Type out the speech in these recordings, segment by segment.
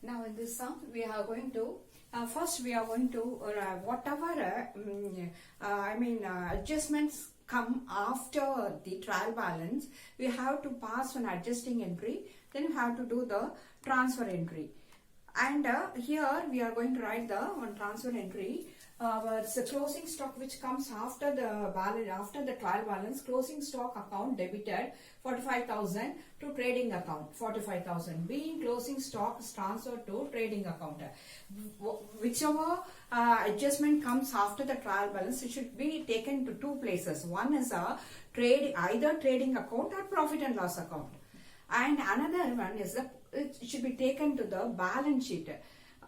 Now in this sum we are going to first we are going to whatever adjustments come after the trial balance, we have to pass an adjusting entry, then we have to do the transfer entry. And here we are going to write the one transfer entry. It's a closing stock which comes after the balance, after the trial balance. Closing stock account debited 45,000 to trading account 45,000. Being closing stock is transferred to trading account. Whichever adjustment comes after the trial balance, it should be taken to two places. One is a either trading account or profit and loss account, and another one is it should be taken to the balance sheet.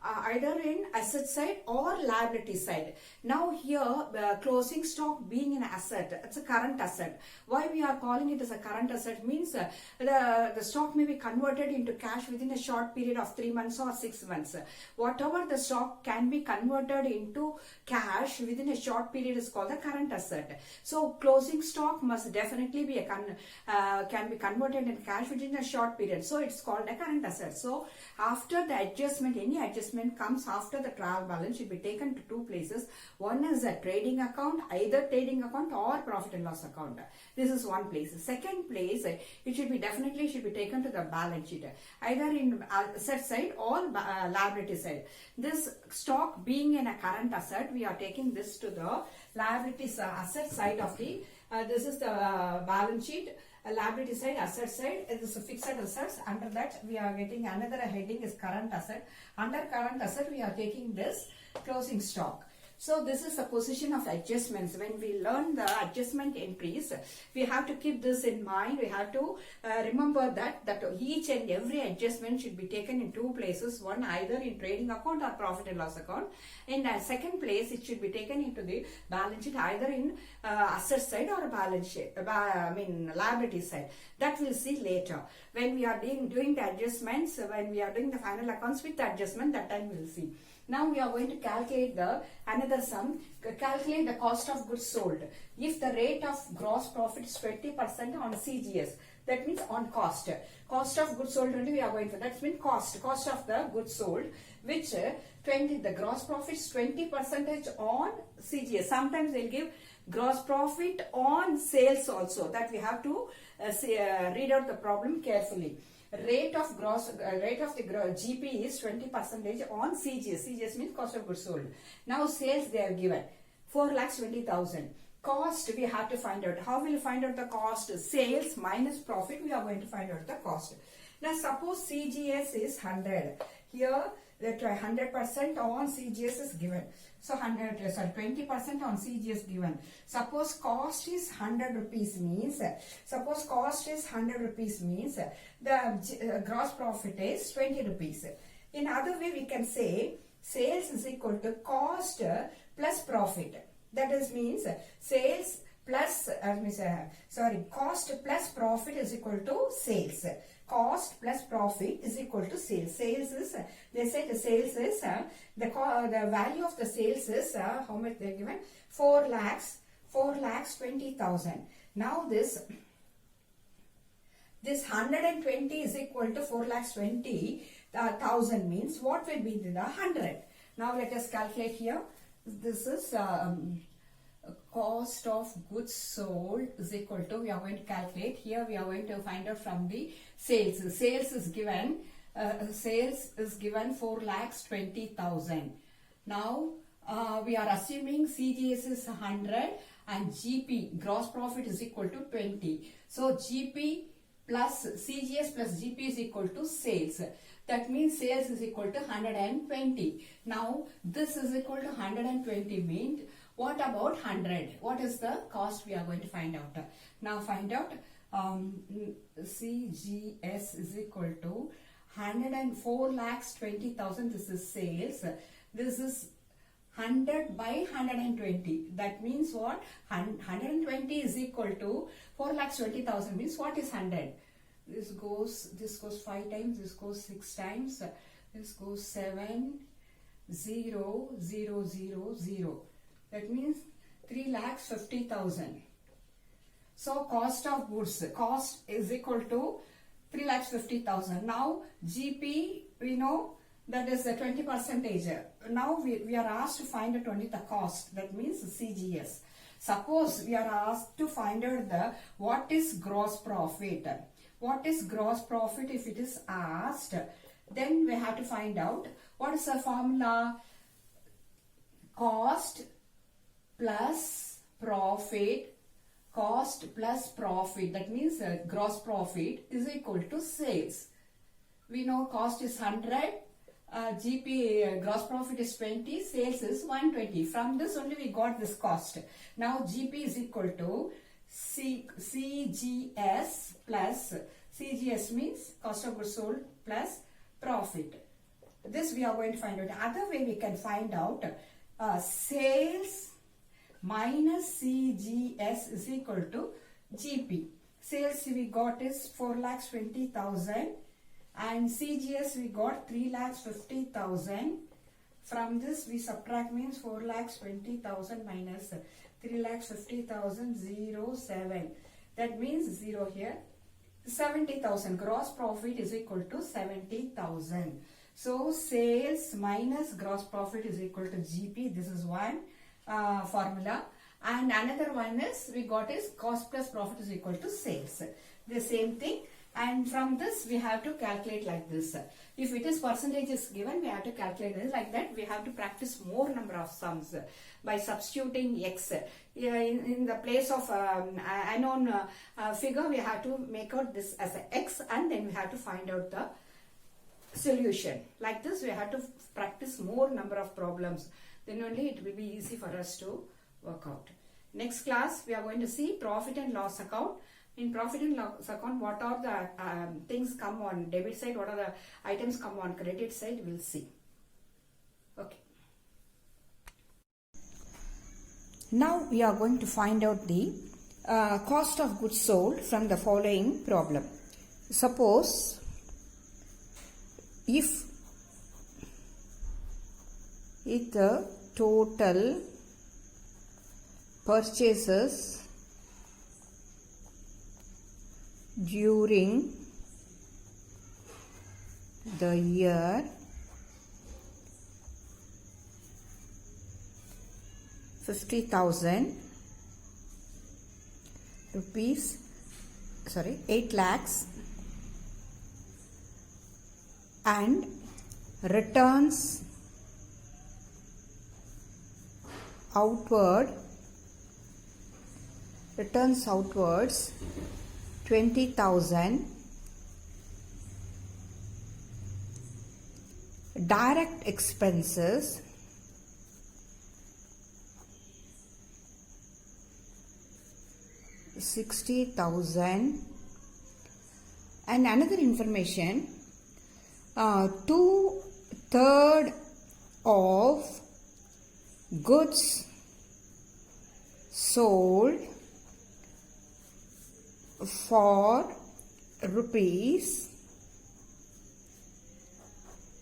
Either in asset side or liability side. Now here closing stock being an asset, it's a current asset. Why we are calling it as a current asset means the stock may be converted into cash within a short period of 3 months or 6 months. Whatever the stock can be converted into cash within a short period is called the current asset. So closing stock must definitely be can be converted into cash within a short period. So it's called a current asset. So after the adjustment, any adjustment comes after the trial balance should be taken to two places. One is a trading account, either trading account or profit and loss account. This is one place. Second place, it should be definitely should be taken to the balance sheet, either in asset side or liability side. This stock being in a current asset, we are taking this to the liabilities asset side of the this is the balance sheet. Liability side, asset side, it is a fixed assets. Under that we are getting another heading is current asset. Under current asset we are taking this closing stock. So this is the position of adjustments. When we learn the adjustment entries, we have to keep this in mind. We have to remember that each and every adjustment should be taken in two places. One either in trading account or profit and loss account. In the second place, it should be taken into the balance sheet either in asset side or balance sheet. Liability side. That we'll see later. When we are doing the adjustments, when we are doing the final accounts with the adjustment, that time we'll see. Now we are going to calculate another sum. Calculate the cost of goods sold. If the rate of gross profit is 20% on CGS, that means on cost. Cost of goods sold only we are going for. That means cost of the goods sold, which the gross profit is 20% on CGS. Sometimes they'll give gross profit on sales also. That we have to read out the problem carefully. Rate of the GP is 20% on CGS. CGS means cost of goods sold. Now sales they are given 4,20,000. Cost we have to find out. How will you find out the cost? Sales minus profit, we are going to find out the cost. Now suppose CGS is 100. Here that 100% on CGS is given. So 20% on CGS given. Suppose cost is 100 rupees means, the gross profit is 20 rupees. In other way we can say sales is equal to cost plus profit. That is means sales plus, cost plus profit is equal to sales. Cost plus profit is equal to sales. Sales is, they say the sales is, the value of the sales is, how much they are given? 4,20,000. Now this 120 is equal to 4,20,000 means what will be the 100? Now let us calculate here. This is cost of goods sold is equal to, we are going to calculate here, we are going to find out from the sales. Sales is given 4,20,000. Now we are assuming CGS is 100 and GP gross profit is equal to 20. So GP plus CGS plus GP is equal to sales. That means sales is equal to 120. Now this is equal to 120 means what about 100? What is the cost we are going to find out? Now find out CGS is equal to 104,20,000. This is sales. This is 100 by 120. That means what? 120 is equal to 4,20,000 means what is 100? This goes 5 times, this goes 6 times, this goes 7, 0, 0, 0, 0. That means 3,50,000. So cost of goods, cost is equal to 3,50,000. Now GP we know that is the 20 percentage. Now we are asked to find out only the cost, that means CGS. Suppose we are asked to find out what is gross profit. What is gross profit if it is asked? Then we have to find out what is the formula. Cost plus profit. Cost plus profit, that means gross profit is equal to sales. We know cost is 100, GP gross profit is 20, sales is 120. From this only we got this cost. Now GP is equal to CGS plus, CGS means cost of goods sold plus profit. This we are going to find out. Other way we can find out sales minus CGS is equal to GP. Sales we got is 4,20,000 and CGS we got 3,50,000. From this we subtract, means 4,20,000 minus 3,50,000, 07. That means 0 here. 70,000. Gross profit is equal to 70,000. So sales minus gross profit is equal to GP. This is one formula. And another one is we got is cost plus profit is equal to sales. The same thing. And from this we have to calculate like this. If it is percentages given, we have to calculate this like that. We have to practice more number of sums by substituting x. In the place of unknown figure, we have to make out this as a x, and then we have to find out the solution. Like this we have to practice more number of problems. Then only it will be easy for us to work out. Next class we are going to see profit and loss account. In profit and loss account, what are the things come on debit side, what are the items come on credit side, we'll see. Okay. Now we are going to find out the cost of goods sold from the following problem. Suppose if the total purchases during the year 50,000 rupees, 8 lakhs, and returns outwards 20,000. Direct expenses $60,000. And another information, 2/3 of goods sold for rupees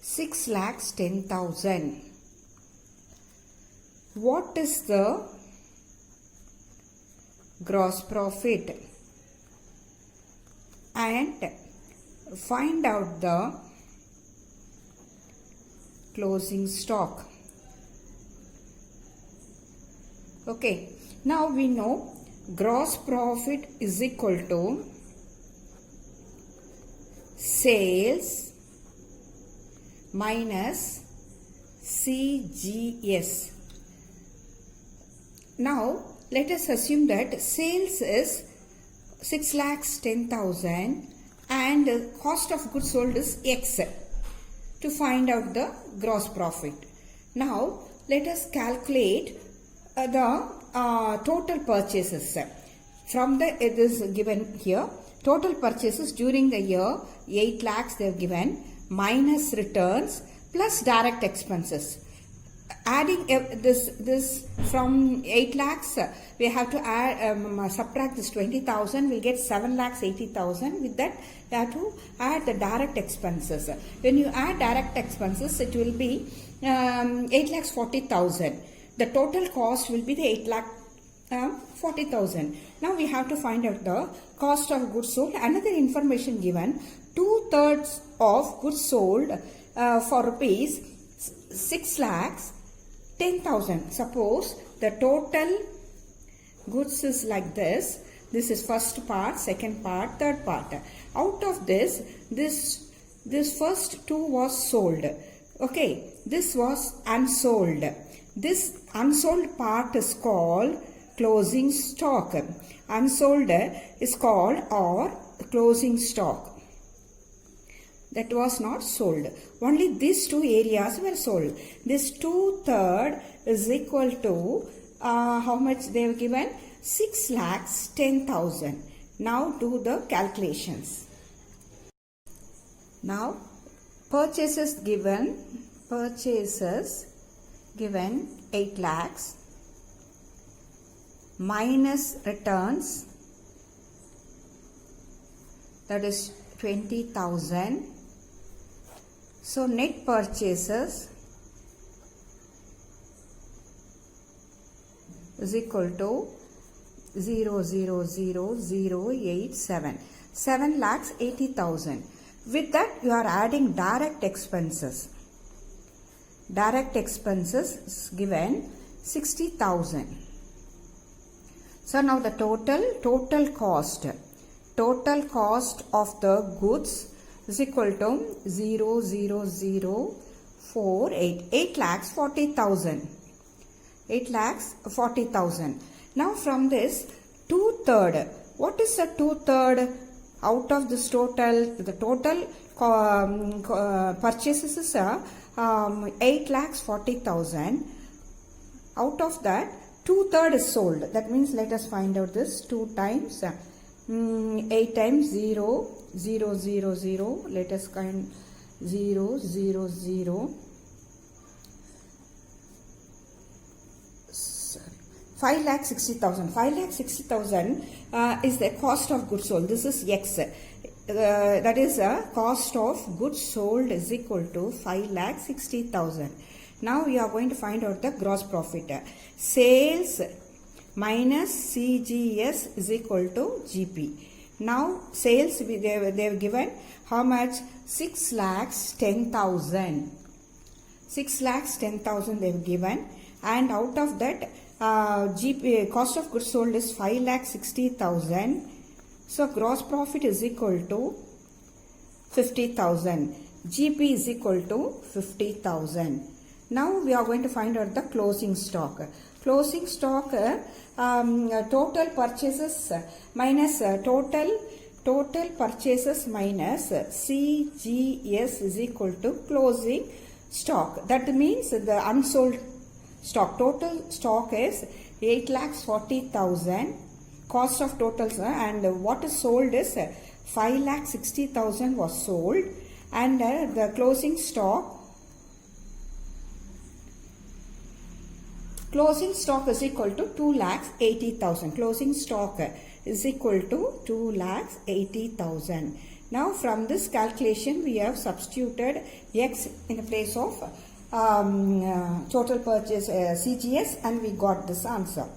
6,10,000. What is the gross profit? And find out the closing stock. Okay, now we know gross profit is equal to sales minus CGS. Now let us assume that sales is 6,10,000 and cost of goods sold is X to find out the gross profit. Now let us calculate the total purchases. From it is given here, total purchases during the year 8 lakhs they have given, minus returns plus direct expenses. Adding this from 8 lakhs, we have to add subtract this 20,000, we'll get 7,80,000. With that we have to add the direct expenses. When you add direct expenses, it will be 8,40,000. The total cost will be the 8,40,000. Now we have to find out the cost of goods sold. Another information given, 2/3 of goods sold for rupees 6,10,000. Suppose the total goods is like this. This is first part, second part, third part. Out of this first two was sold. Okay, this was unsold. This unsold part is called closing stock. Unsold is called or closing stock. That was not sold. Only these two areas were sold. This 2/3 is equal to how much they have given? 6,10,000. Now do the calculations. Now purchases given 8 lakhs minus returns, that is 20,000. So net purchases is equal to 0,00087, 7,80,000. With that you are adding direct expenses. Direct expenses is given 60,000. So now the total cost of the goods is equal to 0,0048, 8,40,000. 8,40,000. Now from this 2/3, what is the 2/3 out of this total? The total purchases is 8,40,000. Out of that 2/3 is sold. That means let us find out this 2 times 8 times 0, 0, 0, 0. Let us find 0, 0, 0. 5,60,000. 5,60,000 is the cost of goods sold. This is X. That is cost of goods sold is equal to 5,60,000. Now we are going to find out the gross profit. Sales minus CGS is equal to GP. Now sales they have given how much? 6,10,000. 6,10,000 they have given, and out of that GP cost of goods sold is 5,60,000. So gross profit is equal to 50,000. GP is equal to 50,000. Now we are going to find out the closing stock. Closing stock total purchases minus total purchases minus CGS is equal to closing stock. That means the unsold stock. Total stock is 8,40,000. Cost of totals and what is sold is 5,60,000 was sold, and the closing stock is equal to 2,80,000. Closing stock is equal to 2,80,000. Now from this calculation we have substituted X in the place of total purchase CGS, and we got this answer.